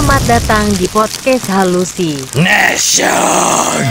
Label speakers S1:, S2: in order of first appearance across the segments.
S1: Selamat datang di podcast Halusi
S2: Nation.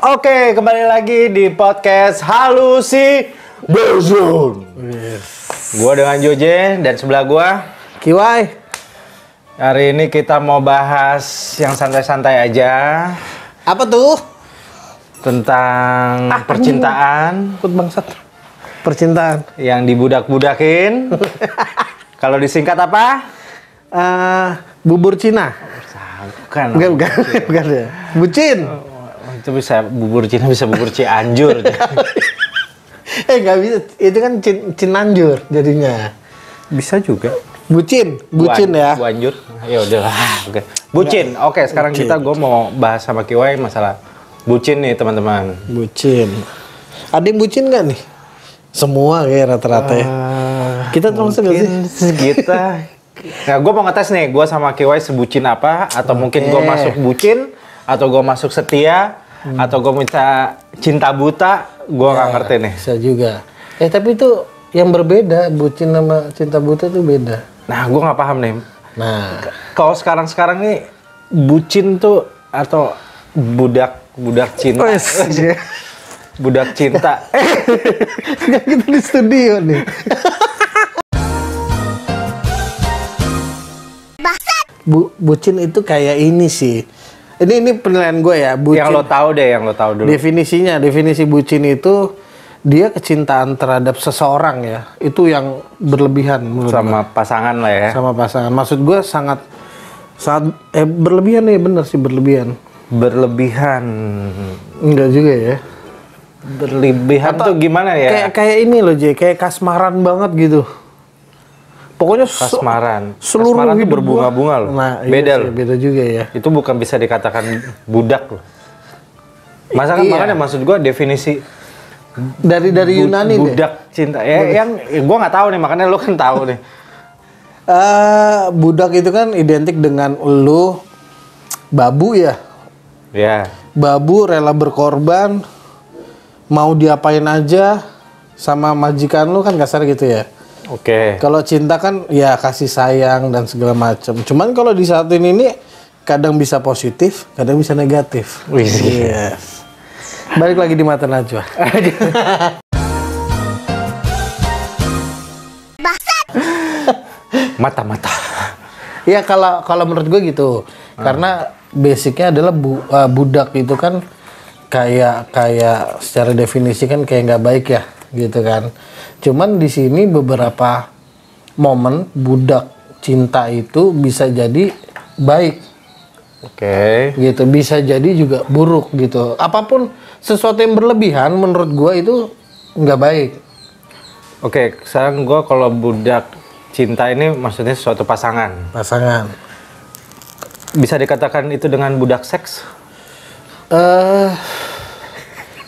S3: Oke, kembali lagi di podcast Halusi Nation. Gua dengan Joje dan sebelah gua
S2: Kiwai.
S3: Hari ini kita mau bahas yang santai-santai aja.
S2: Apa tuh?
S3: Tentang percintaan.
S2: Ikut bangsat. Percintaan.
S3: Yang dibudak-budakin. Kalau disingkat apa?
S2: Bubur Cina.
S3: Bukan.
S2: Bukan ya. Bucin.
S3: Itu bisa bubur Cina, bisa bubur Cianjur.
S2: Nggak bisa. Itu kan Cinanjur jadinya.
S3: Bisa juga.
S2: Bucin ya.
S3: Buanjur. Ya udahlah. Oke. Bucin. Oke, sekarang gue mau bahas sama Kiwai masalah bucin nih, teman-teman.
S2: Bucin. Ada yang bucin nggak nih? Semua kayak rata-rata ya. Kita termasuk nggak sih?
S3: Kita. Nah, gue mau ngetes nih, gue sama Kiwai sebucin apa? Atau mungkin gue masuk bucin, atau gue masuk setia, atau gue minta cinta buta, gue nggak ngerti nih.
S2: Bisa juga. Tapi itu yang berbeda, bucin sama cinta buta itu beda.
S3: Nah, gue nggak paham nih.
S2: Nah,
S3: kalau sekarang nih bucin tuh atau budak cinta, budak cinta.
S2: Nggak, kita di studio nih. Bucin itu kayak ini sih. Ini penilaian gue ya. Bucin,
S3: yang lo tahu dulu.
S2: Definisi bucin itu dia kecintaan terhadap seseorang ya. Itu yang berlebihan menurut
S3: sama
S2: gue.
S3: Pasangan lah ya.
S2: Sama pasangan. Maksud gue sangat berlebihan nih, bener sih berlebihan.
S3: Berlebihan.
S2: Enggak juga ya.
S3: Berlebihan tuh gimana ya?
S2: Kayak ini loh, Jay, kayak kasmaran banget gitu. Pokoknya
S3: kasmaran.
S2: Seluruh
S3: kasmaran
S2: hidup
S3: tuh berbunga-bunga loh.
S2: Nah,
S3: beda
S2: iya sih,
S3: loh.
S2: beda juga ya.
S3: Itu bukan bisa dikatakan budak loh. Masa kan makanya maksud gua definisi
S2: dari Yunani
S3: budak cinta ya yang gua nggak tahu nih, makanya lo kan tahu nih.
S2: Budak itu kan identik dengan lu babu ya.
S3: Ya.
S2: Babu rela berkorban, mau diapain aja sama majikan lu kan, kasar gitu ya.
S3: Oke.
S2: Kalau cinta kan ya kasih sayang dan segala macam. Cuman kalau di saat ini kadang bisa positif, kadang bisa negatif. Yes. Balik lagi di mata Najwa.
S3: Mata-mata.
S2: Ya kalau menurut gue gitu. Karena basicnya adalah budak itu kan kayak secara definisi kan kayak nggak baik ya, gitu kan. Cuman di sini beberapa momen budak cinta itu bisa jadi baik.
S3: Oke.
S2: Gitu, bisa jadi juga buruk gitu. Apapun sesuatu yang berlebihan menurut gua itu nggak baik.
S3: Oke, sekarang gua kalau budak cinta ini maksudnya suatu pasangan. Bisa dikatakan itu dengan budak seks?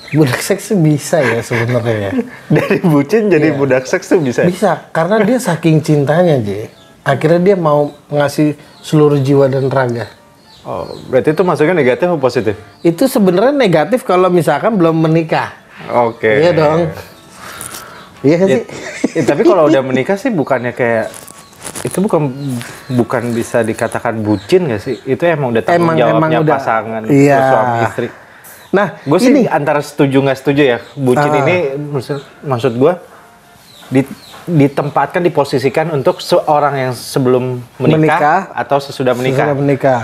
S2: Budak seks bisa ya sebenarnya ya.
S3: Dari bucin jadi budak seks tuh bisa?
S2: Bisa, karena dia saking cintanya, Ji. Akhirnya dia mau ngasih seluruh jiwa dan raga.
S3: Oh, berarti itu masuknya negatif atau positif?
S2: Itu sebenarnya negatif kalau misalkan belum menikah.
S3: Oke.
S2: Iya dong. Iya kan sih?
S3: Tapi kalau udah menikah sih bukannya kayak itu bukan bisa dikatakan bucin nggak sih? Itu emang udah tanggung jawabnya udah, pasangan, suami istri.
S2: Nah,
S3: gue sih antara setuju nggak setuju ya. Bucin ini maksud gue ditempatkan, diposisikan untuk seorang yang sebelum menikah atau sesudah menikah.
S2: Sesudah menikah.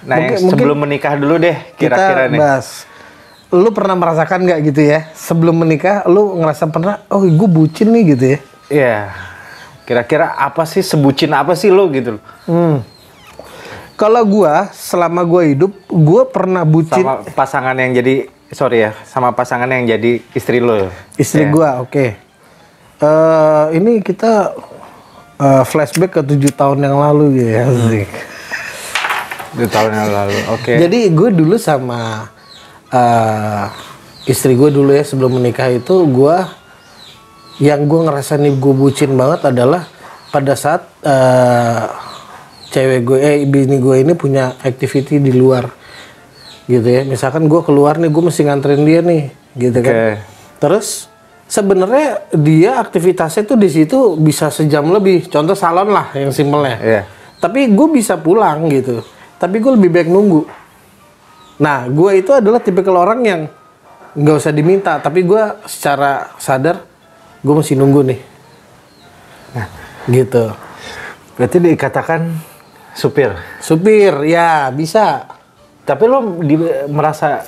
S3: Nah, yang sebelum menikah dulu deh kira-kira
S2: kita
S3: nih.
S2: bahas. Lu pernah merasakan nggak gitu ya? Sebelum menikah, lu ngerasa pernah, oh gue bucin nih gitu ya?
S3: Iya. Kira-kira apa sih, sebucin apa sih lu gitu?
S2: Kalau gua, selama gua hidup, gua pernah bucin.
S3: Sama pasangan yang jadi, sama pasangan yang jadi istri lo.
S2: Istri
S3: Ya.
S2: gua, oke. Ini kita flashback ke 7 tahun yang lalu gitu ya. Asik.
S3: 2 tahun yang lalu, oke.
S2: Jadi gue dulu sama istri gue dulu ya sebelum menikah itu yang gue ngerasa nih gue bucin banget adalah pada saat cewek gue bini gue ini punya activity di luar gitu ya. Misalkan gue keluar nih, gue mesti nganterin dia nih gitu kan. Terus sebenarnya dia aktivitasnya tuh di situ bisa sejam lebih. Contoh salon lah yang simpelnya.
S3: Iya.
S2: Tapi gue bisa pulang gitu. Tapi gue lebih baik nunggu. Nah, gue itu adalah tipikal orang yang nggak usah diminta, tapi gue secara sadar gue mesti nunggu nih. Nah, gitu.
S3: Berarti dikatakan supir.
S2: Supir, ya bisa.
S3: Tapi lo merasa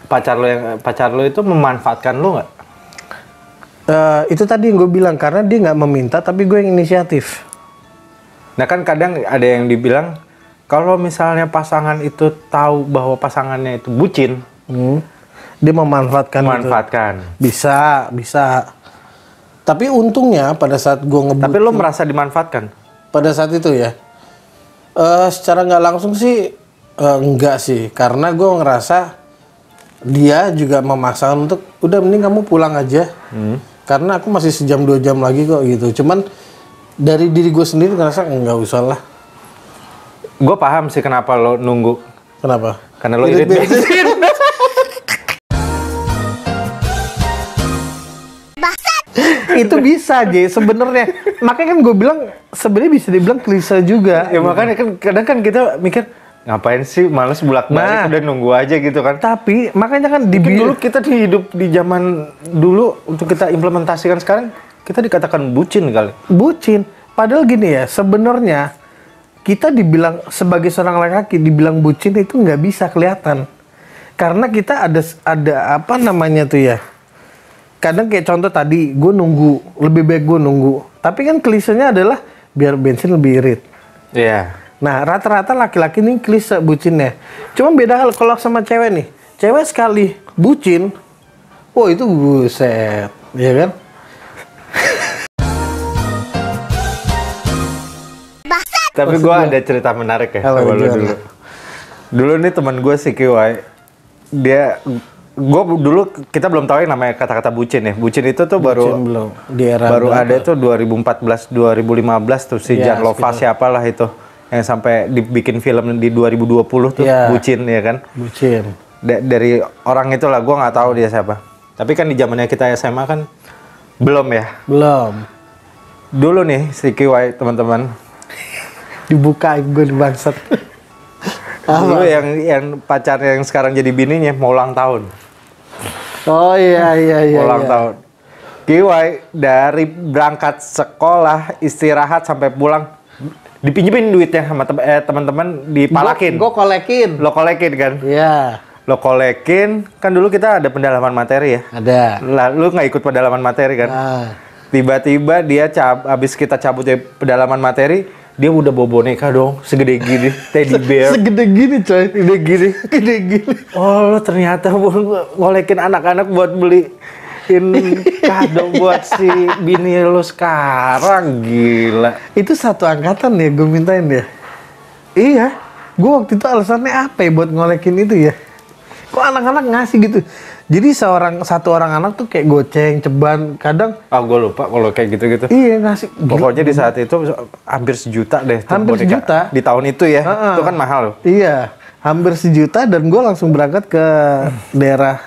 S3: pacar lo itu memanfaatkan lo nggak?
S2: Itu tadi yang gue bilang, karena dia nggak meminta, tapi gue yang inisiatif.
S3: Nah kan kadang ada yang dibilang kalau misalnya pasangan itu tahu bahwa pasangannya itu bucin,
S2: dia memanfaatkan. Gitu. Bisa. Tapi untungnya pada saat gue ngebucin.
S3: Tapi lo merasa dimanfaatkan?
S2: Pada saat itu ya, secara nggak langsung sih enggak sih, karena gue ngerasa dia juga memaksakan untuk udah mending kamu pulang aja, karena aku masih sejam 2 jam lagi kok gitu. Cuman dari diri gue sendiri ngerasa nggak usah lah.
S3: Gue paham sih kenapa lo nunggu.
S2: Kenapa?
S3: Karena lo irit bensin.
S2: Itu bisa aja sebenarnya. Makanya kan gue bilang sebenarnya bisa dibilang klise juga.
S3: Ya makanya kan kadang kan kita mikir ngapain sih, males bolak-balik, udah nunggu aja gitu kan.
S2: Tapi makanya kan
S3: dulu kita hidup di zaman dulu untuk kita implementasikan sekarang kita dikatakan bucin kali.
S2: Bucin. Padahal gini ya, sebenarnya kita dibilang sebagai seorang laki-laki dibilang bucin itu nggak bisa kelihatan. Karena kita ada apa namanya tuh ya. Kadang kayak contoh tadi, gue nunggu, lebih baik gue nunggu. Tapi kan klisenya adalah biar bensin lebih irit.
S3: Iya.
S2: Nah, rata-rata laki-laki nih klise bucinnya. Cuma beda hal kalau sama cewek nih. Cewek sekali bucin, oh itu buset, ya kan?
S3: Tapi gue ada cerita menarik ya sama lo dulu. Dulu nih teman gue si Kiwai, kita belum tahu yang namanya kata-kata bucin ya. Bucin itu tuh baru
S2: di era
S3: baru ada tuh 2014, 2015 tuh si Jan Lova siapalah itu yang sampai dibikin film di 2020 tuh bucin ya kan.
S2: Bucin.
S3: Dari orang itulah, gue nggak tahu dia siapa. Tapi kan di zamannya kita SMA kan belum ya.
S2: Belum.
S3: Dulu nih si Kiwai teman-teman.
S2: Dibuka gue di bangsat.
S3: Dulu yang pacarnya yang sekarang jadi bininya mau ulang tahun.
S2: Oh iya.
S3: Ulang tahun. Kiwai dari berangkat sekolah, istirahat sampai pulang dipinjemin duitnya sama teman-teman, dipalakin.
S2: Gue kolekin.
S3: Lo kolekin kan?
S2: Iya.
S3: Lo kolekin, kan dulu kita ada pendalaman materi ya?
S2: Ada.
S3: Lah, lu nggak ikut pendalaman materi kan? Tiba-tiba dia habis kita cabut dari pendalaman materi, dia udah bawa boneka dong, segede gini, teddy bear.
S2: Segede gini coy, gede gini.
S3: Oh, lo ternyata ngolekin anak-anak buat beliin kado buat si bini lo sekarang, gila.
S2: Itu satu angkatan ya gue mintain ya. Iya, gue waktu itu alasannya apa ya buat ngolekin itu ya? Kok anak-anak ngasih gitu? Jadi satu orang anak tuh kayak goceng, ceban, kadang.
S3: Gue lupa kalau kayak gitu-gitu.
S2: Iya ngasih.
S3: Pokoknya di saat itu hampir 1 juta deh.
S2: Hampir 1 juta.
S3: Di tahun itu ya, itu kan mahal loh.
S2: Iya, hampir 1 juta dan gue langsung berangkat ke daerah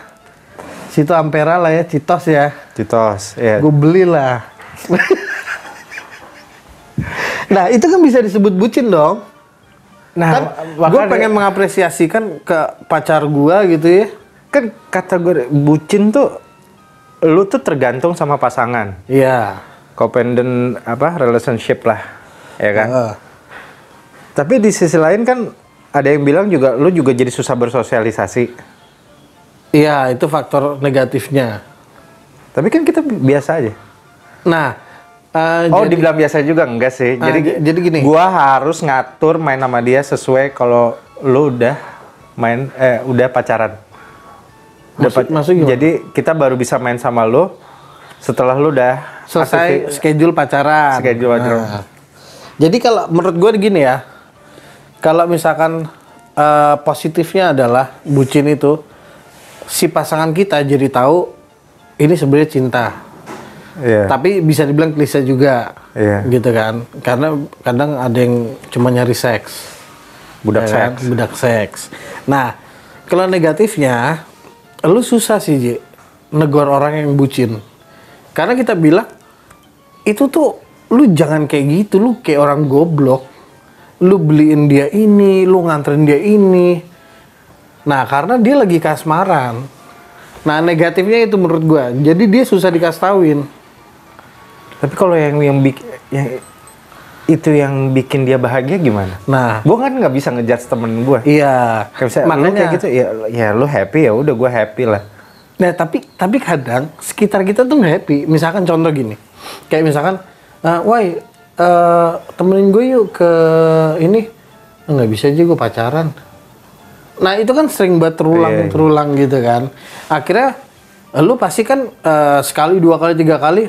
S2: situ Ampera lah ya, Citos ya.
S3: Citos, iya.
S2: Gue belilah. Nah itu kan bisa disebut bucin dong. Nah, kan gue pengen mengapresiasikan ke pacar gue gitu ya.
S3: Kan kata gue, bucin tuh lu tuh tergantung sama pasangan.
S2: Iya.
S3: codependent relationship lah, ya kan?
S2: Heeh.
S3: Tapi di sisi lain kan ada yang bilang juga lu juga jadi susah bersosialisasi.
S2: Iya, itu faktor negatifnya.
S3: Tapi kan kita biasa aja.
S2: Nah,
S3: Dibilang biasa juga enggak sih.
S2: jadi gini.
S3: Gua harus ngatur main sama dia sesuai kalau lu udah udah pacaran.
S2: Maksud gimana?
S3: Jadi kita baru bisa main sama lu setelah lu udah
S2: selesai schedule pacaran. Nah, jadi kalau menurut gue gini ya, kalau misalkan positifnya adalah bucin itu si pasangan kita jadi tahu ini sebenarnya cinta.
S3: Iya.
S2: Tapi bisa dibilang klise juga,
S3: Iya.
S2: gitu kan? Karena kadang ada yang cuma nyari seks,
S3: Budak
S2: ya kan?
S3: seks.
S2: Budak seks. Nah, kalau negatifnya, lu susah sih Ji, negor orang yang bucin. Karena kita bilang itu tuh lu jangan kayak gitu, lu kayak orang goblok. Lu beliin dia ini, lu nganterin dia ini. Nah, karena dia lagi kasmaran. Nah, negatifnya itu menurut gua. Jadi dia susah dikasih tauin.
S3: Tapi kalau yang itu yang bikin dia bahagia gimana?
S2: Nah,
S3: Gua kan nggak bisa ngejudge temen gua.
S2: iya.
S3: Kayak misalnya, lu kayak gitu ya lu happy ya udah gua happy lah.
S2: Nah, tapi kadang sekitar kita tuh nggak happy. Misalkan contoh gini. Kayak misalkan, woi, temenin gue yuk ke ini. Nggak bisa aja gue pacaran. Nah, itu kan sering banget terulang gitu kan. Akhirnya lu pasti kan sekali, 2 kali, 3 kali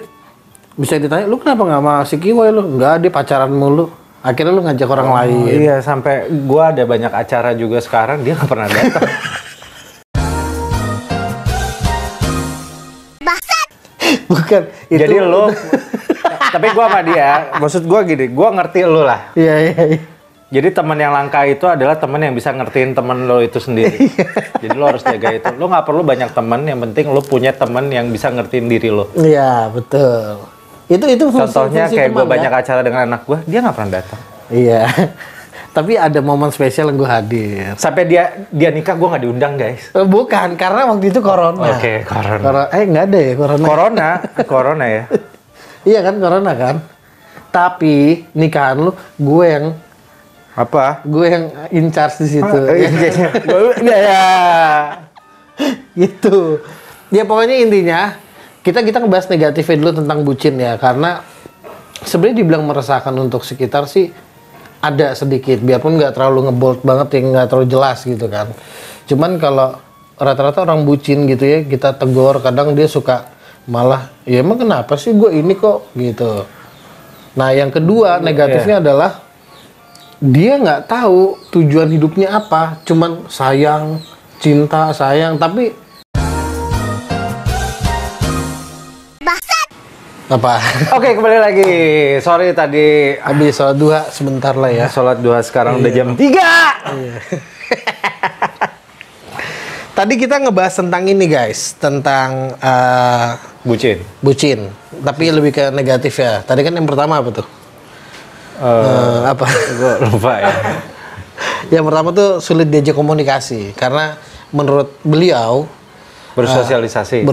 S2: bisa ditanya, lu kenapa nggak sama si Kiwai lu? Nggak, dia pacaran mulu. Akhirnya lu ngajak orang lain.
S3: Iya, sampai gua ada banyak acara juga sekarang dia nggak pernah datang.
S2: Bukan. Itu.
S3: Jadi lu tapi gua sama dia, maksud gua gini, gua ngerti lu lah.
S2: Iya.
S3: Jadi teman yang langka itu adalah teman yang bisa ngertiin teman lo itu sendiri. Jadi lo harus jaga itu. Lo nggak perlu banyak teman, yang penting lo punya teman yang bisa ngertiin diri lo.
S2: Iya, betul. Itu
S3: Contohnya
S2: fungsi
S3: kayak gue
S2: teman,
S3: banyak
S2: ya?
S3: acara dengan anak gue, dia nggak pernah datang.
S2: Iya. Tapi ada momen spesial yang gue hadir.
S3: Sampai dia nikah gue nggak diundang guys.
S2: Bukan, karena waktu itu corona.
S3: Oke, corona.
S2: Nggak ada ya corona.
S3: Corona ya.
S2: Iya kan, corona kan. Tapi nikahan lu, gue yang
S3: Apa?
S2: in charge di situ.
S3: Ya.
S2: Gitu. Ya pokoknya intinya kita ngebahas negatifnya dulu tentang bucin ya, karena sebenarnya dibilang meresahkan untuk sekitar sih ada sedikit, biarpun nggak terlalu ngebold banget, yang nggak terlalu jelas gitu kan. Cuman kalau rata-rata orang bucin gitu ya, kita tegur, kadang dia suka malah, ya emang kenapa sih gue ini kok gitu. Nah yang kedua negatifnya adalah dia nggak tahu tujuan hidupnya apa, cuman sayang, cinta, sayang, tapi apa?
S3: Oke, kembali lagi. Sorry tadi
S2: Habis sholat duha sebentar lah ya.
S3: sholat duha, sekarang udah jam 3.
S2: Iya. Tadi kita ngebahas tentang ini guys, tentang bucin, tapi lebih ke negatif ya. Tadi kan yang pertama apa tuh? Apa?
S3: Gue lupa ya.
S2: Yang pertama tuh sulit diajak komunikasi, karena menurut beliau
S3: Bersosialisasi.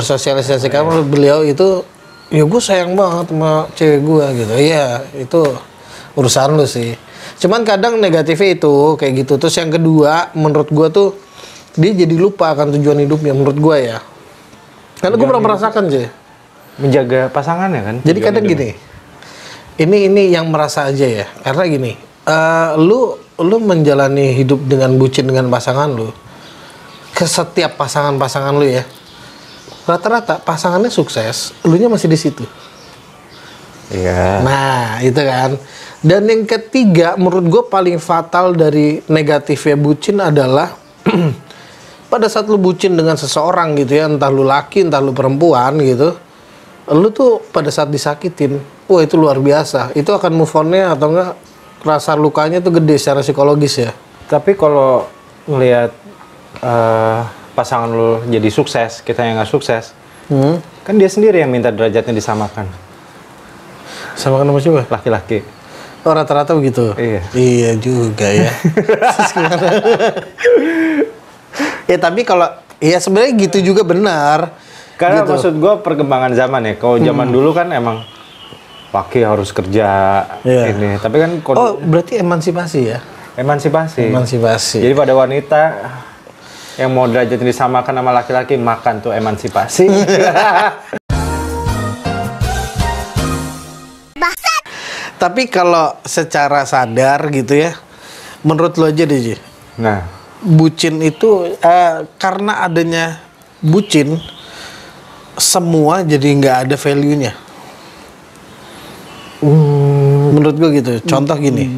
S2: karena menurut beliau itu, ya gue sayang banget sama cewek gue gitu. Iya, itu urusan lu sih. Cuman kadang negatifnya itu kayak gitu. Terus yang kedua, menurut gue tuh dia jadi lupa akan tujuan hidupnya, menurut gue ya. Karena gue pernah merasakan sih.
S3: Menjaga pasangannya kan.
S2: Jadi kadang gini, ini yang merasa aja ya. Karena gini, lu menjalani hidup dengan bucin dengan pasangan lu. Ke setiap pasangan lu ya, rata-rata pasangannya sukses, elunya masih di situ.
S3: Iya.
S2: Nah, itu kan. Dan yang ketiga, menurut gue paling fatal dari negatifnya bucin adalah pada saat lu bucin dengan seseorang gitu ya, entah lu laki, entah lu perempuan gitu, lu tuh pada saat disakitin, wah itu luar biasa. Itu akan move on-nya atau enggak, rasa lukanya tuh gede secara psikologis ya.
S3: Tapi kalau ngelihat pasangan lu jadi sukses, kita yang nggak sukses, kan dia sendiri yang minta derajatnya disamakan.
S2: Sama kan sama siapa?
S3: Laki-laki.
S2: Oh, rata-rata begitu?
S3: Iya.
S2: Iya juga ya. Terus gimana? Ya tapi kalau, ya sebenarnya gitu juga benar.
S3: Karena
S2: gitu.
S3: maksud gue perkembangan zaman ya. Kalau zaman dulu kan emang laki harus kerja ini. Tapi kan
S2: oh berarti emansipasi ya?
S3: Emansipasi.
S2: Emansipasi.
S3: Jadi pada wanita yang mau derajatnya disamakan sama laki-laki, makan tuh emansipasi.
S2: Tapi kalau secara sadar gitu ya, menurut lo aja deh Ji.
S3: Nah,
S2: bucin itu karena adanya bucin, semua jadi nggak ada value-nya. Menurut gue gitu. Contoh gini,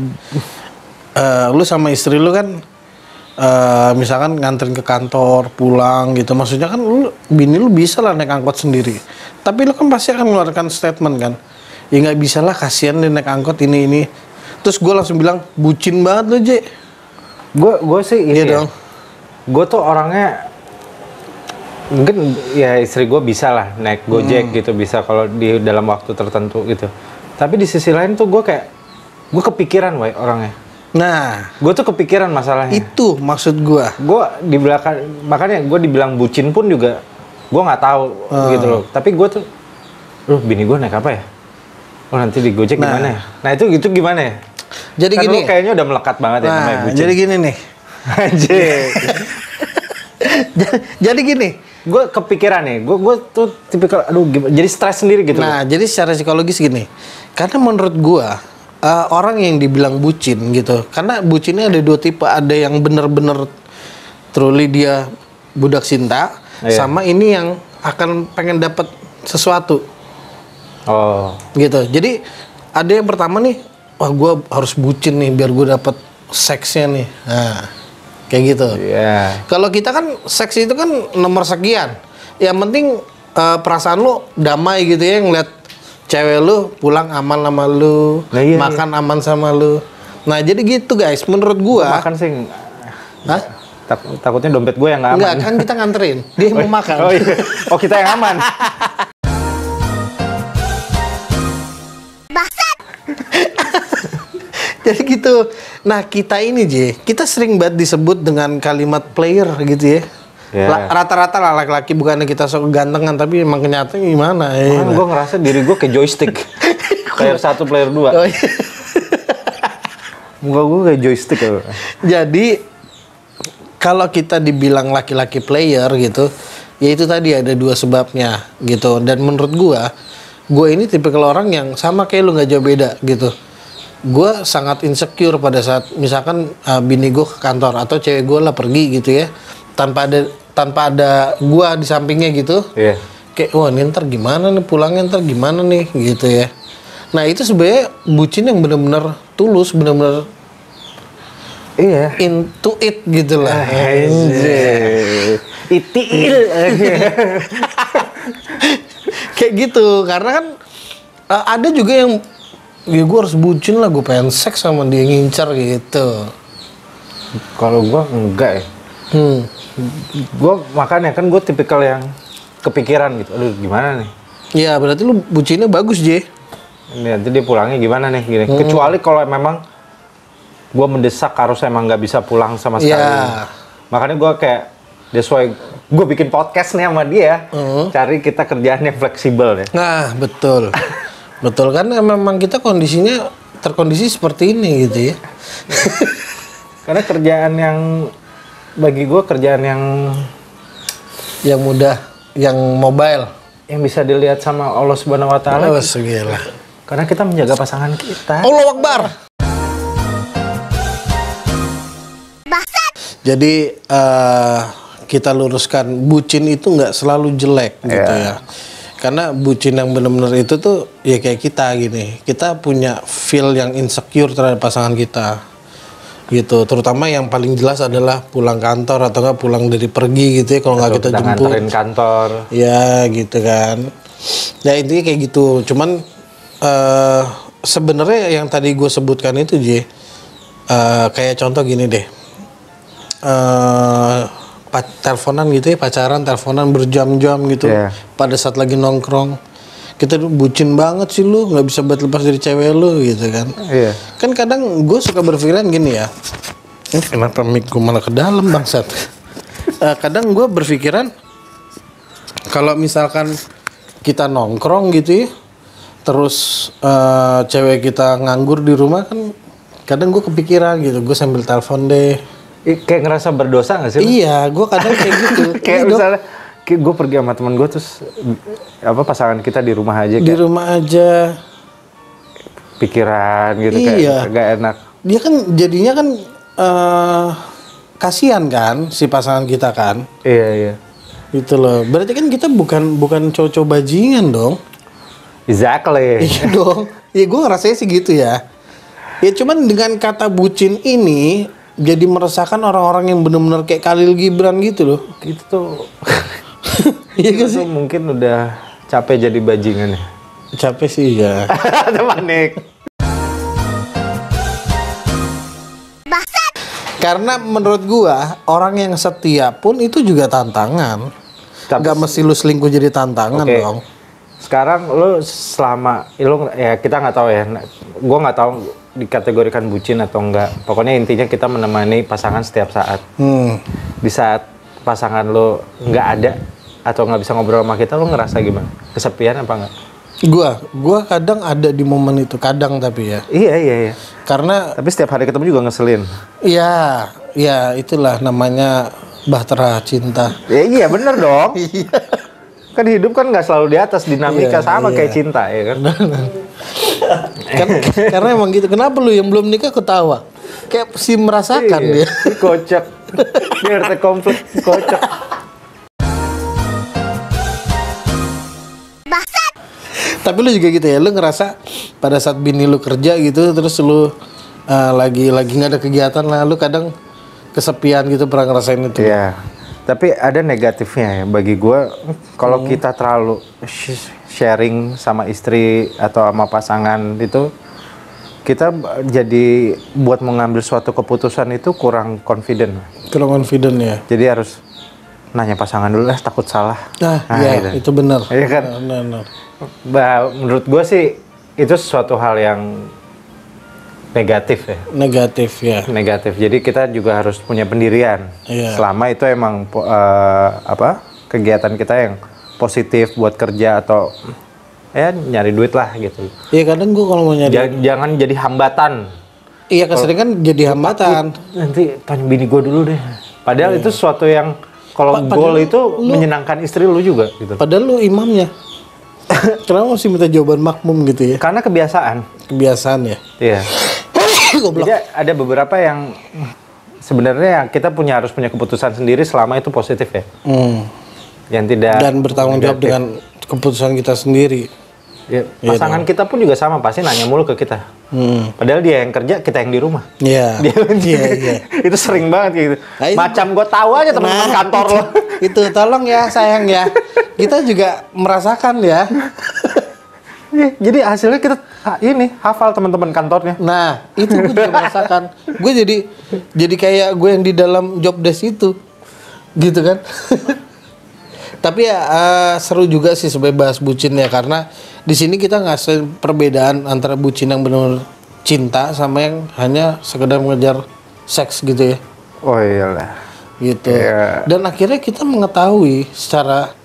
S2: lu sama istri lu kan, misalkan nganterin ke kantor, pulang gitu. Maksudnya kan bini lu bisa lah naik angkot sendiri. Tapi lu kan pasti akan mengeluarkan statement kan, ya nggak bisa lah, kasihan dia naik angkot ini. Terus gue langsung bilang, bucin banget lu Je.
S3: gue sih ini
S2: Iya dong.
S3: Gue tuh orangnya mungkin ya istri gue bisa lah naik Gojek gitu, bisa kalau di dalam waktu tertentu gitu. Tapi di sisi lain tuh gue kepikiran orangnya.
S2: Nah,
S3: Gue tuh kepikiran masalahnya.
S2: itu maksud gue.
S3: Gue di belakang, makanya gue dibilang bucin pun juga gue nggak tahu gitu loh. Tapi gue tuh, bini gue naik apa ya? Oh nanti di Gojek gimana ya? Nah itu gimana ya?
S2: Jadi
S3: kan
S2: gini,
S3: lu kayaknya udah melekat banget ya namanya bucin.
S2: jadi gini nih.
S3: Anjir.
S2: Jadi gini.
S3: Gue kepikiran nih, gue tuh tipikal, jadi stres sendiri gitu.
S2: Nah, jadi secara psikologis gini. Karena menurut gue, orang yang dibilang bucin gitu, karena bucinnya ada dua tipe. Ada yang bener-bener truly dia budak cinta, sama ini yang akan pengen dapat sesuatu.
S3: Oh.
S2: Gitu. Jadi ada yang pertama nih, wah gue harus bucin nih biar gue dapat seksnya nih. Nah, kayak gitu.
S3: Iya.
S2: Kalau kita kan seks itu kan nomor sekian. Yang penting perasaan lu damai gitu ya, ngeliat cewek lu pulang aman sama lu,
S3: Nah, iya,
S2: makan aman sama lu. Nah jadi gitu guys, menurut gua.
S3: Makan sih.
S2: Hah?
S3: Takutnya dompet gue yang nggak aman.
S2: Enggak, kan kita nganterin. Dia yang mau makan.
S3: Oh iya. Oh kita yang aman.
S2: Jadi gitu. Nah kita ini kita sering banget disebut dengan kalimat player gitu ya.
S3: Yeah.
S2: Rata-rata lah laki-laki, bukannya kita sok gantengan, tapi emang kenyataannya gimana ya.
S3: Kan gue ngerasa diri gue kayak joystick. Player 1, player 2.
S2: Oh, iya.
S3: Muka gue kayak joystick ya.
S2: Jadi kalau kita dibilang laki-laki player gitu, ya itu tadi ada dua sebabnya gitu. Dan menurut gue ini tipikal orang yang sama kayak lu, nggak jauh beda gitu. Gue sangat insecure pada saat misalkan bini gue ke kantor atau cewek gue lah pergi gitu ya, tanpa ada gue di sampingnya gitu.
S3: Iya.
S2: Kayak wah ini ntar gimana nih pulangnya, ntar gimana nih gitu ya. Nah itu sebenarnya bucin yang benar-benar tulus, benar-benar into it gitu lah.
S3: Itil.
S2: Kayak gitu, karena kan ada juga yang ya gue harus bucin lah, gue pengen seks sama dia, ngincar gitu.
S3: Kalau gue enggak ya. Gue makanya kan gue tipikal yang kepikiran gitu. Aduh gimana nih?
S2: Ya berarti lu bucinnya bagus J.
S3: Nanti dia pulangnya gimana nih gini. Kecuali kalau memang gue mendesak harus emang nggak bisa pulang sama sekali.
S2: Ya.
S3: Makanya gue kayak that's why gue bikin podcast nih sama dia. Cari kita kerjaan yang fleksibel ya.
S2: Nah betul. Betul, kan memang kita kondisinya terkondisi seperti ini gitu ya.
S3: Karena kerjaan yang bagi gue kerjaan
S2: yang mudah, yang mobile,
S3: yang bisa dilihat sama Allah Subhanahu Wa Taala.
S2: Oh, segila.
S3: Karena kita menjaga pasangan kita.
S2: Allahu Akbar. Jadi kita luruskan, bucin itu nggak selalu jelek gitu ya. Karena bucin yang benar-benar itu tuh ya kayak kita gini, kita punya feel yang insecure terhadap pasangan kita gitu. Terutama yang paling jelas adalah pulang kantor atau nggak pulang dari pergi gitu ya, kalau nggak kita jemput.
S3: Nganterin kantor.
S2: Ya gitu kan. Ya intinya kayak gitu. Cuman sebenarnya yang tadi gue sebutkan itu kayak contoh gini deh. Teleponan gitu ya, pacaran, teleponan berjam-jam gitu. Pada saat lagi nongkrong, kita tuh bucin banget sih lu, nggak bisa buat lepas dari cewek lu gitu kan. Kan kadang gue suka berpikiran gini ya, kenapa mic gue malah ke dalam bangsat. Kadang gue berpikiran kalau misalkan kita nongkrong gitu ya, terus cewek kita nganggur di rumah kan, kadang gue kepikiran gitu, gue sambil telepon deh.
S3: Kayak ngerasa berdosa gak sih?
S2: Iya, gue kadang kayak gitu.
S3: Kayak
S2: Iya, Dok.
S3: misalnya gue pergi sama temen gue terus pasangan kita di rumah aja
S2: Di rumah aja.
S3: pikiran gitu
S2: Iya.
S3: kayak gak enak.
S2: Dia kan jadinya kan kasihan kan si pasangan kita kan.
S3: Iya.
S2: Gitu loh. Berarti kan kita bukan cowok-cowok bajingan dong.
S3: Exactly.
S2: Iya dong. Ya gue ngerasanya sih gitu ya. Ya cuman dengan kata bucin ini jadi meresahkan orang-orang yang benar-benar kayak Khalil Gibran gitu loh.
S3: Gitu tuh.
S2: Iya
S3: Itu
S2: gak sih?
S3: tuh mungkin udah capek jadi bajingan ya.
S2: Capek sih ya.
S3: Ada panik.
S2: Karena menurut gua orang yang setia pun itu juga tantangan. Gak mesti lu selingkuh jadi tantangan
S3: Oke.
S2: dong.
S3: Sekarang lu selama ya kita nggak tahu ya. Gua nggak tahu dikategorikan bucin atau enggak. Pokoknya intinya kita menemani pasangan setiap saat. Di saat pasangan lu nggak ada atau nggak bisa ngobrol sama kita, lu ngerasa gimana? Kesepian apa enggak?
S2: Gua kadang ada di momen itu, kadang tapi ya.
S3: Iya.
S2: Karena
S3: Tapi setiap hari ketemu juga ngeselin.
S2: ya itulah namanya bahtera cinta.
S3: Ya, iya bener dong. Kan hidup kan nggak selalu di atas, dinamika
S2: Iya,
S3: sama
S2: iya.
S3: kayak cinta ya kan.
S2: Karena emang gitu. Kenapa lu yang belum nikah ketawa? Kayak si merasakan dia.
S3: Iya, kocak. Dia RT komplek kocak.
S2: Tapi lu juga gitu ya, lu ngerasa pada saat bini lu kerja gitu, terus lu lagi nggak ada kegiatan lah, lu kadang kesepian gitu, pernah ngerasain itu?
S3: Iya. Tapi ada negatifnya ya bagi gue. Kalau kita terlalu sharing sama istri atau sama pasangan itu, kita jadi buat mengambil suatu keputusan itu kurang confident.
S2: Kurang confident ya.
S3: Jadi harus nanya pasangan dulu lah, takut salah.
S2: Nah, iya
S3: gitu.
S2: itu benar.
S3: Iya kan?
S2: Benar.
S3: Menurut gue sih itu suatu hal yang negatif ya.
S2: Negatif ya.
S3: Negatif. Jadi kita juga harus punya pendirian.
S2: Iya.
S3: Selama itu emang kegiatan kita yang positif buat kerja atau ya nyari duit lah gitu.
S2: Iya kadang gua kalau mau nyari.
S3: Jangan jadi hambatan.
S2: Iya keseringan jadi hambatan.
S3: Nanti tanya bini gue dulu deh. Padahal itu sesuatu yang kalau goal itu menyenangkan istri lu juga gitu.
S2: Padahal lu imamnya. Kenapa mesti minta jawaban makmum gitu ya?
S3: Karena kebiasaan.
S2: Kebiasaan ya.
S3: Iya.
S2: Goblok.
S3: Jadi ada beberapa yang sebenarnya kita harus punya keputusan sendiri selama itu positif ya. Yang tidak
S2: Dan bertanggung jawab
S3: negatif.
S2: dengan keputusan kita sendiri.
S3: Ya, pasangan kita pun juga sama, pasti nanya mulu ke kita. Padahal dia yang kerja, kita yang di rumah.
S2: Iya. Iya.
S3: Itu sering banget gitu.
S2: Nah, itu-
S3: Macam gue tahu aja teman-teman kantor lo.
S2: Itu tolong ya sayang ya. Kita juga merasakan ya.
S3: Jadi hasilnya kita hafal teman-teman kantornya.
S2: Nah, itu gue juga merasakan. Gue jadi kayak gue yang di dalam job desk itu. Gitu kan. Tapi ya seru juga sih sebagai bahas bucin ya, karena di sini kita ngasih perbedaan antara bucin yang benar cinta sama yang hanya sekedar mengejar seks gitu ya.
S3: Oh iyalah.
S2: Gitu.
S3: Iya.
S2: Dan akhirnya kita mengetahui secara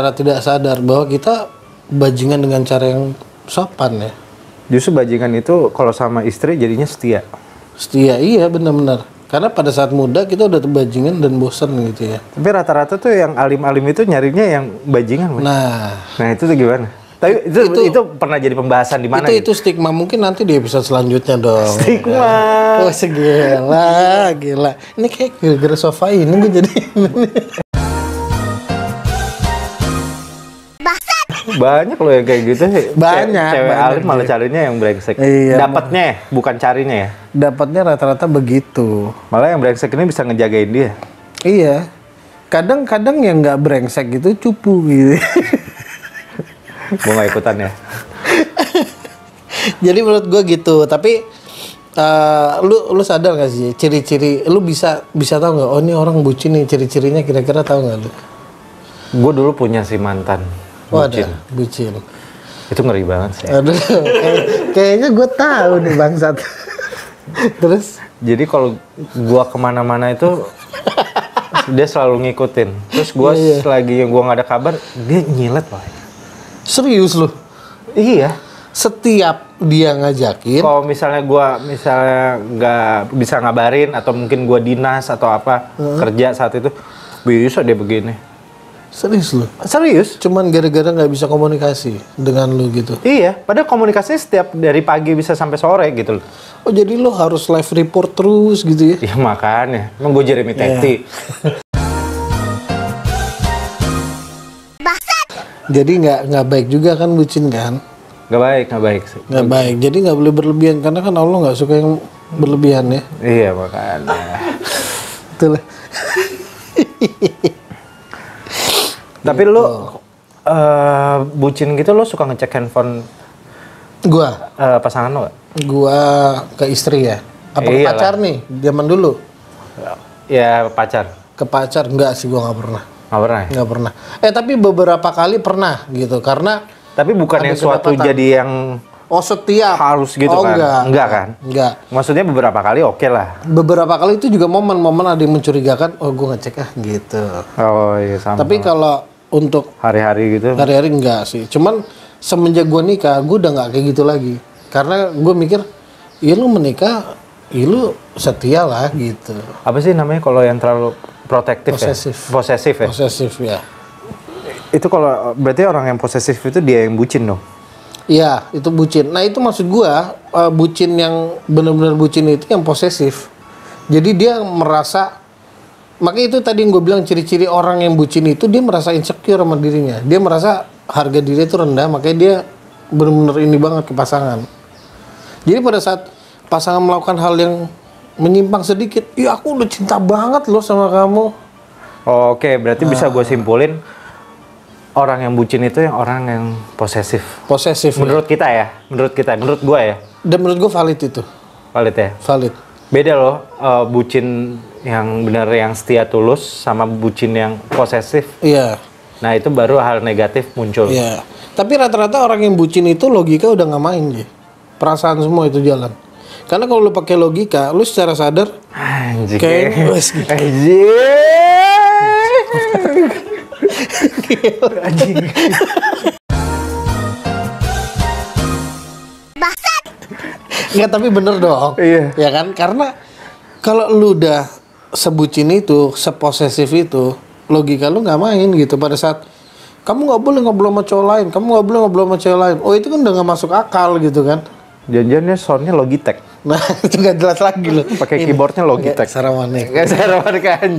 S2: tidak sadar bahwa kita bajingan dengan cara yang sopan ya.
S3: Justru bajingan itu kalau sama istri jadinya setia.
S2: Setia, iya benar-benar. Karena pada saat muda kita udah bajingan dan bosan gitu ya.
S3: Tapi rata-rata tuh yang alim-alim itu nyarinya yang bajingan. Mas.
S2: Nah,
S3: Itu tuh gimana? Tapi itu pernah jadi pembahasan di mana?
S2: itu stigma, mungkin nanti di episode selanjutnya dong.
S3: Stigma.
S2: Oh segila, gila. Ini kayak gara-gara sofa ini gue jadi.
S3: Banyak loh yang kayak gitu.
S2: Banyak,
S3: Cewek
S2: banyak,
S3: alim malah
S2: iya.
S3: carinya yang brengsek.
S2: Iya,
S3: Dapatnya ya, bukan carinya ya.
S2: Dapatnya rata-rata begitu.
S3: Malah yang brengsek ini bisa ngejagain dia.
S2: Iya. Kadang-kadang yang nggak brengsek gitu cupu gitu.
S3: Gue gak ikutan ya.
S2: Jadi menurut gue gitu. Tapi lu sadar gak sih ciri-ciri? Lu bisa tahu nggak? Oh ini orang bucin nih, ciri-cirinya kira-kira tahu nggak lu?
S3: Gue dulu punya si mantan
S2: Oh
S3: bucin.
S2: ada bucin.
S3: Itu ngeri banget sih.
S2: Aduh, kayaknya gue tahu nih bangsat. Terus?
S3: Jadi kalau gue kemana-mana itu dia selalu ngikutin. Terus gue
S2: Iya.
S3: lagi gue nggak ada kabar, dia nyilet loh.
S2: Serius lu?
S3: Iya.
S2: Setiap dia ngajakin,
S3: Kalau misalnya nggak bisa ngabarin atau mungkin gua dinas atau apa kerja saat itu, bisa dia begini.
S2: serius lu.
S3: Serius?
S2: Cuman gara-gara nggak bisa komunikasi dengan lu gitu.
S3: Iya, padahal komunikasinya setiap dari pagi bisa sampai sore gitu loh.
S2: Oh jadi lu harus live report terus gitu ya?
S3: Ya makanya, emang gue Jeremy Teti.
S2: Jadi nggak baik juga kan bucin kan?
S3: Nggak baik sih.
S2: Nggak baik. Jadi nggak boleh berlebihan karena kan Allah nggak suka yang berlebihan ya.
S3: Iya makanya.
S2: Betul.
S3: Tapi lu bucin gitu lu suka ngecek handphone
S2: Gua
S3: pasangan lo gak?
S2: Gua ke istri ya. Apa ke
S3: Iyalah.
S2: pacar nih? Zaman dulu.
S3: Ya pacar.
S2: Ke pacar enggak sih, gua nggak pernah.
S3: Nggak pernah ya?
S2: Nggak pernah. Tapi beberapa kali pernah gitu karena
S3: Tapi bukan
S2: ada
S3: yang suatu
S2: kedapatan.
S3: jadi yang
S2: setiap
S3: harus gitu
S2: oh,
S3: kan? Enggak kan?
S2: Enggak.
S3: Maksudnya beberapa kali oke lah.
S2: Beberapa kali itu juga momen-momen ada yang mencurigakan, oh gua ngecek gitu.
S3: Oh iya sama.
S2: Tapi kalau untuk
S3: hari-hari gitu.
S2: hari-hari enggak sih. Cuman semenjak gua nikah, gua udah nggak kayak gitu lagi. Karena gua mikir, ya lu menikah, ya lu setia lah gitu.
S3: Apa sih namanya kalau yang terlalu protektif
S2: Posesif.
S3: ya? Posesif ya?
S2: Posesif ya.
S3: Itu kalau berarti orang yang posesif itu dia yang bucin dong?
S2: Iya, itu bucin. Nah, itu maksud gua, bucin yang benar-benar bucin itu yang posesif. Jadi dia merasa, makanya itu tadi yang gue bilang ciri-ciri orang yang bucin itu dia merasa insecure sama dirinya. Dia merasa harga diri itu rendah, makanya dia benar-benar ini banget ke pasangan. Jadi pada saat pasangan melakukan hal yang menyimpang sedikit, iya aku udah cinta banget loh sama kamu.
S3: Oke, berarti bisa gue simpulin orang yang bucin itu yang orang yang posesif.
S2: Posesif.
S3: Menurut kita ya, menurut gue ya,
S2: Dan menurut gue valid itu,
S3: valid ya.
S2: valid.
S3: Beda loh, bucin yang benar yang setia tulus sama bucin yang posesif.
S2: Iya.
S3: Nah itu baru hal negatif muncul.
S2: Iya. Tapi rata-rata orang yang bucin itu logika udah nggak main Ji. Perasaan semua itu jalan. Karena kalau lu pakai logika, lu secara sadar
S3: Anjing.
S2: kayak
S3: Anjing.
S2: nggak, tapi bener dong.
S3: Iya.
S2: Ya kan? Karena kalau lu udah sebucin itu, seposesif itu, logika lu nggak main gitu. Pada saat kamu nggak boleh ngobrol sama cowok lain, kamu nggak boleh ngobrol sama cewek lain. Oh itu kan udah nggak masuk akal gitu kan?
S3: Janjiannya soundnya Logitech.
S2: Nah itu nggak jelas lagi loh.
S3: Pakai keyboardnya Logitech.
S2: Sarawanek.
S3: Gak sarapan kan?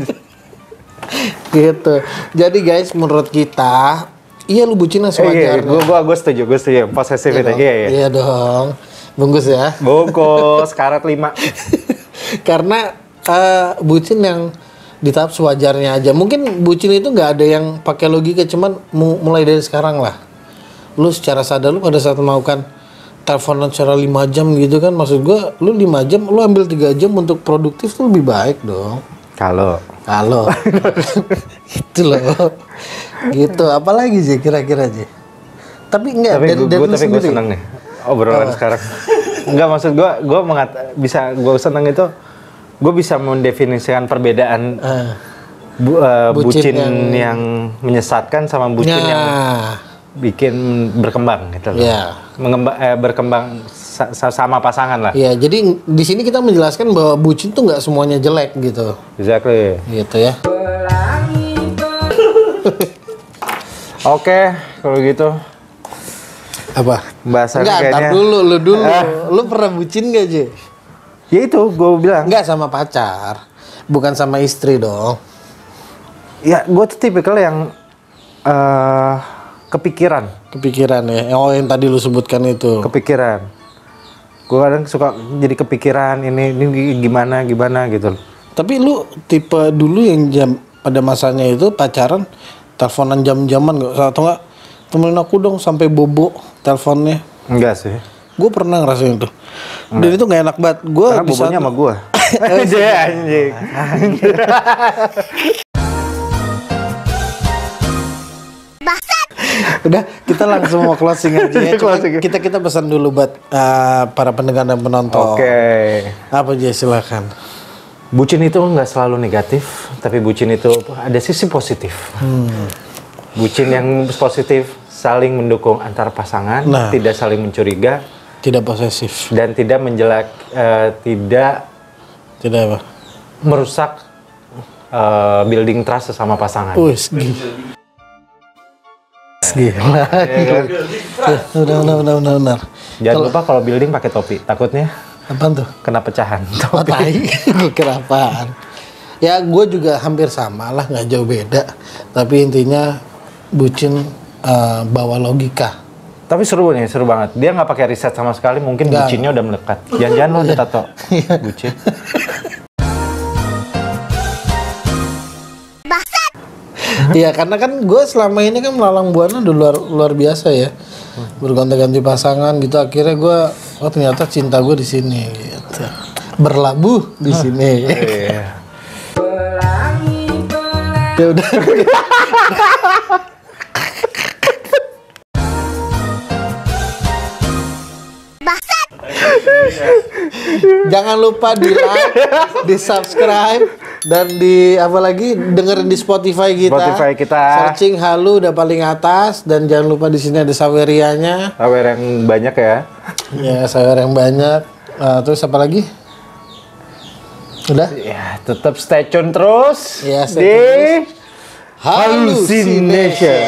S2: Gitu. Jadi guys, menurut kita, iya lu bucin
S3: Iya,
S2: sewajarnya.
S3: gue setuju, posesif itu.
S2: dong.
S3: Iya, iya.
S2: Iya dong. Bungkus ya.
S3: Bungkus, karat 5.
S2: Karena bucin yang di tahap sewajarnya aja. Mungkin bucin itu nggak ada yang pakai logika, cuman mulai dari sekarang lah. Lu secara sadar lu pada saat melakukan teleponan secara 5 jam gitu kan, maksud gua lu 5 jam, lu ambil 3 jam untuk produktif tuh lebih baik dong.
S3: Kalau
S2: Gitu loh. Gitu. Apalagi sih kira-kira aja. Tapi enggak
S3: gue seneng nih obrolan sekarang. Enggak, maksud gue bisa gue seneng itu gue bisa mendefinisikan perbedaan bucin yang menyesatkan sama bucin yang bikin berkembang gitu loh.
S2: Ya.
S3: Berkembang sama pasangan lah.
S2: Ya, jadi di sini kita menjelaskan bahwa bucin tuh nggak semuanya jelek gitu.
S3: Exactly.
S2: Gitu ya.
S3: Oke, kalau gitu
S2: Apa?
S3: bahasannya
S2: Enggak,
S3: kayaknya.
S2: ntar dulu. Lu pernah bucin gak, Je?
S3: Ya itu gue bilang.
S2: Enggak sama pacar. Bukan sama istri dong.
S3: Ya, gue tuh tipikal yang kepikiran.
S2: Kepikiran ya. Oh, yang tadi lu sebutkan itu.
S3: Kepikiran. Gue kadang suka jadi kepikiran ini gimana gitu.
S2: Tapi lu tipe dulu yang pada masanya itu pacaran teleponan jam-jaman gak? Atau enggak? Temenin aku dong sampai bobo teleponnya.
S3: Enggak sih.
S2: Gue pernah ngerasain itu. Dan itu gak enak banget. Gue
S3: Karena bobonya sama gue. Anjing.
S2: Udah, kita langsung mau closing aja ya. Cuma
S3: Closing.
S2: kita pesan dulu buat para pendengar dan penonton.
S3: Oke.
S2: Apa aja silakan.
S3: Bucin itu nggak selalu negatif, tapi bucin itu ada sisi positif. Bucin yang positif saling mendukung antar pasangan,
S2: Nah.
S3: tidak saling mencuriga,
S2: Tidak posesif.
S3: dan tidak tidak
S2: Tidak apa?
S3: merusak building trust sesama pasangan.
S2: Wih, gila. Benar.
S3: Jangan lupa kalau building pakai topi, takutnya
S2: Apaan tuh?
S3: kena pecahan.
S2: Oh, tai. Gue kira apaan. Ya, gue juga hampir sama lah, nggak jauh beda. Tapi intinya bucin bawa logika.
S3: Tapi seru nih, seru banget. Dia nggak pakai riset sama sekali, mungkin
S2: Nggak.
S3: bucinnya udah melekat. Jangan-jangan lo udah tato bucin.
S2: Iya, karena kan gue selama ini kan melalang buana udah luar biasa ya. Bergonta-ganti pasangan gitu. Akhirnya gue, oh ternyata cinta gue di sini gitu. Berlabuh di sini.
S3: Iya.
S2: Ya udah. Jangan lupa di like, di subscribe, dan di apa lagi dengerin di Spotify kita.
S3: Spotify kita.
S2: Searching Halu udah paling atas, dan jangan lupa di sini ada sawerianya.
S3: Sawer yang banyak ya.
S2: Ya, sawer yang banyak. Terus apa lagi? Udah?
S3: Ya, tetap stay tune terus
S2: Ya, stay
S3: di
S2: tune terus.
S3: Halusination.